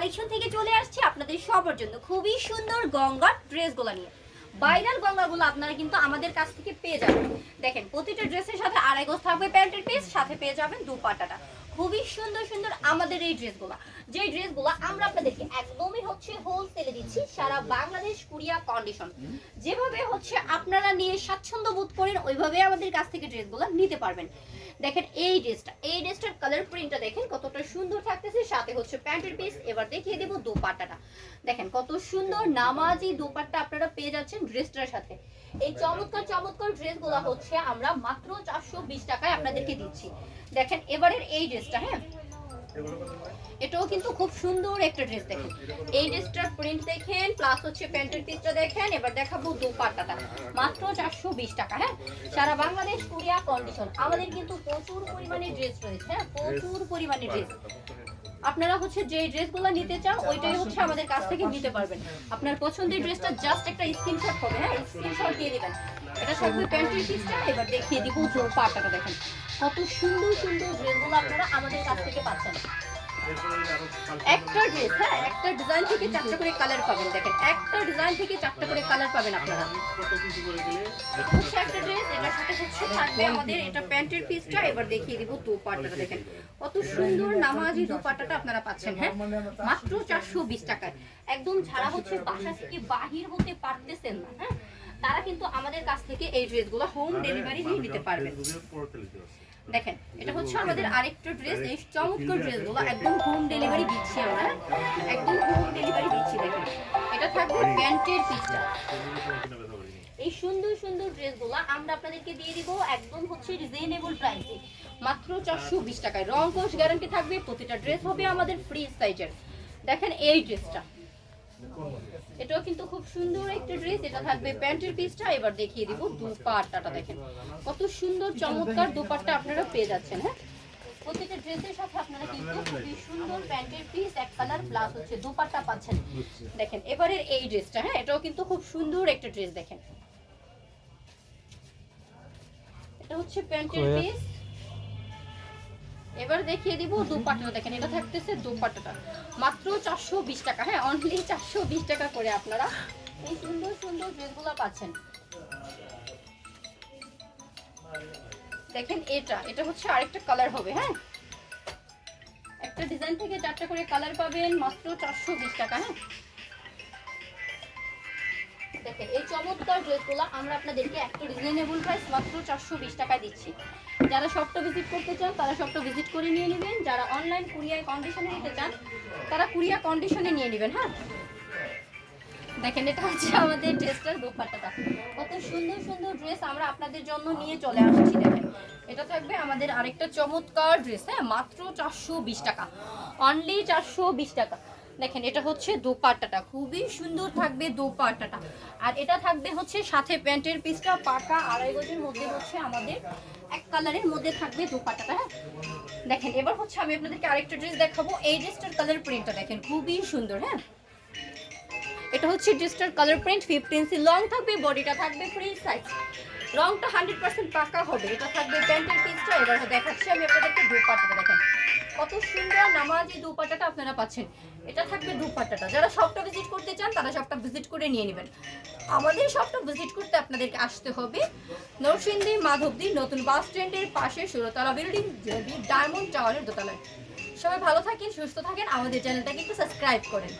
Collection থেকে চলে আসছি আপনাদের সবার জন্য খুবই সুন্দর গঙ্গার ড্রেসগুলো নিয়ে। ভাইরাল গঙ্গাগুলো আপনারা কিন্তু আমাদের কাছ থেকে পেয়ে যাবেন। দেখেন প্রতিটা ড্রেসের সাথে আড়াই গজ থাকবে প্যান্টের পিস, সাথে পেয়ে যাবেন দুপাট্টাটা। খুবই সুন্দর সুন্দর আমাদের এই ড্রেসগুলো, যে ড্রেসগুলো আমরা আপনাদেরকে একদমই হোলসেলে দিচ্ছি, সারা বাংলাদেশ কুরিয়ার কন্ডিশন। যেভাবে আপনারা নিয়ে স্বাচ্ছন্দ্য বোধ করেন ওইভাবে আমাদের কাছ থেকে ড্রেসগুলো নিতে পারবেন। দেখেন এই ড্রেসটার কালার প্রিন্টটা দেখেন কতটা সুন্দর থাকতেছে, সাথে প্যান্টের পিস। এবার দেখিয়ে দেব দোপাট্টাটা। দেখেন কত সুন্দর নামাজি দোপাট্টা আপনারা পেয়ে যাচ্ছেন ড্রেসটার সাথে। এই চমৎকার চমৎকার ড্রেসগুলো আমরা মাত্র 420 টাকায় আপনাদেরকে দিচ্ছি। দেখেন এবারের এই ড্রেসটা, হ্যাঁ এটাও কিন্তু খুব সুন্দর একটা ড্রেস। দেখেন এই ড্রেসটার প্রিন্ট দেখেন, প্লাস প্যান্টের পিসটা দেখেন। এবার দেখাবো দোপাট্টাটা, মাত্র 420 টাকা। হ্যাঁ, সারা বাংলাদেশ কুরিয়ার কন্ডিশন। আমাদের কিন্তু প্রচুর পরিমাণে ড্রেস রয়েছে, হ্যাঁ প্রচুর পরিমাণে ড্রেস। আপনারা যে ড্রেসগুলো নিতে চান ওইটাই আমাদের কাছ থেকে নিতে পারবেন। আপনার পছন্দের ড্রেসটা জাস্ট একটা স্ক্রিনশট হবে, হ্যাঁ স্ক্রিনশট দিয়ে দিবেন। এটা থাকবে প্যান্টের পিসটা। এবার দেখিয়ে দিব দোপাট্টাটা। দেখেন কত সুন্দর সুন্দর ড্রেসগুলো আপনারা আমাদের কাছ থেকে পাচ্ছেন। একটা ড্রেস, হ্যাঁ একটা ডিজাইন থেকে 4টা করে কালার পাবেন। দেখেন একটা ডিজাইন থেকে 4টা করে কালার পাবেন আপনারা। একটা ড্রেস, এটার সাথে থাকবে আমাদের এটা প্যান্টের পিসটা। এবার দেখিয়ে দিব দোপাট্টাটা। দেখেন কত সুন্দর নামাজি দোপাট্টাটা আপনারা পাচ্ছেন, হ্যাঁ মাত্র 420 টাকায়। একদম যারা বাসা থেকে বাহির হতে পারতেছেন না, হ্যাঁ তারা কিন্তু আমাদের কাছ থেকে এই ড্রেসগুলো হোম ডেলিভারি নিয়ে নিতে পারবেন। দেখেন এটা আমাদের আরেকটা ড্রেস। এই চমৎকার ড্রেসগুলো একদম হোম ডেলিভারি দিচ্ছি আমরা, একদম হোম ডেলিভারি দিচ্ছি। দেখেন এটা থাকবে প্যান্টের পিসটা। এই সুন্দর সুন্দর ড্রেসগুলো আমরা আপনাদেরকে দিয়ে দিব একদম রিজনেবল প্রাইসে, মাত্র 420 টাকায়। রং কোশ গ্যারান্টি থাকবে, প্রতিটা ড্রেস হবে আমাদের ফ্রি সাইজের। দেখেন এই ড্রেসটা, এটাও কিন্তু খুব সুন্দর একটা ড্রেস। এটা থাকবে প্যান্টের পিসটা। এবার দেখিয়ে দিব দোপাট্টাটা। দেখেন কত সুন্দর চমৎকার দোপাট্টা আপনারা পেয়ে যাচ্ছেন। হ্যাঁ প্রত্যেকটা ড্রেসের সাথে আপনারা কিন্তু খুবই সুন্দর প্যান্টের পিস এক কালার প্লাস দোপাট্টা পাচ্ছেন। দেখেন এবারের এই ড্রেসটা, হ্যাঁ এটাও কিন্তু খুব সুন্দর একটা ড্রেস। দেখেন এটা প্যান্টের পিস। এবার দেখিয়ে দিব দোপাট্টাটা। দেখেন এটা থাকতেছে দোপাট্টাটা মাত্র 420 টাকা। হ্যাঁ অনলি 420 টাকা করে আপনারা এই সুন্দর সুন্দর ড্রেসগুলো পাচ্ছেন। দেখেন এটা আরেকটা কালার হবে, হ্যাঁ একটা ডিজাইন থেকে 4টা করে কালার পাবেন, মাত্র 420 টাকা। হ্যাঁ দেখেন এই চমৎকার ড্রেসগুলো আমরা আপনাদেরকে একটা রিজনেবল প্রাইস মাত্র 420 টাকায় দিচ্ছি। যারা শপটা ভিজিট করতে চান তারা শপটা ভিজিট করে নিয়ে নেবেন। যারা অনলাইন কুরিয়ার কন্ডিশনে নিতে চান তারা কুরিয়ার কন্ডিশনে নিয়ে নেবেন। হ্যাঁ দেখেন এটা আমাদের ড্রেসটার দোপাট্টাটা। কত সুন্দর সুন্দর ড্রেস আমরা আপনাদের জন্য নিয়ে চলে আসছি। দেখেন এটা থাকবে আমাদের আরেকটা চমৎকার ড্রেস, হ্যাঁ মাত্র 420 টাকা, অনলি 420 টাকা। দেখেন এটা দোপাট্টাটা, খুবই সুন্দর থাকবে দোপাট্টাটা। আর এটা থাকবে সাথে প্যান্টের পিসটা পাকা আড়াই গজের মধ্যে আমাদের এক কালারের মধ্যে থাকবে দোপাট্টাটা। হ্যাঁ দেখেন এবার আমি আপনাদেরকে আরেকটা ড্রেস দেখাবো। এই ড্রেসটার কালার প্রিন্টটা দেখেন খুবই সুন্দর। হ্যাঁ এটা ড্রেসটার কালার প্রিন্ট 15 ইঞ্চি লং থাকবে, বডিটা থাকবে ফ্রি সাইজ, রংটা 100% পাকা হবে। এটা থাকবে প্যান্টের পিসটা। এবার দেখাচ্ছি আমি আপনাদেরকে দোপাট্টাটা। দেখেন কত সুন্দর নামাজি দোপাট্টাটা আপনারা পাচ্ছেন। এটা থাকবে দোপাট্টাটা। যারা শপটা ভিজিট করতে চান তারা শপটা ভিজিট করে নিয়ে নেবেন। আমাদের শপটা ভিজিট করতে আপনাদেরকে আসতে হবে নরসিংদী মাধবদী নতুন বাস স্ট্যান্ডের পাশে 16তলা বিল্ডিং, ডায়মন্ড টাওয়ারের দোতলায়। সবাই ভালো থাকেন, সুস্থ থাকেন, আমাদের চ্যানেলটাকে একটু সাবস্ক্রাইব করেন।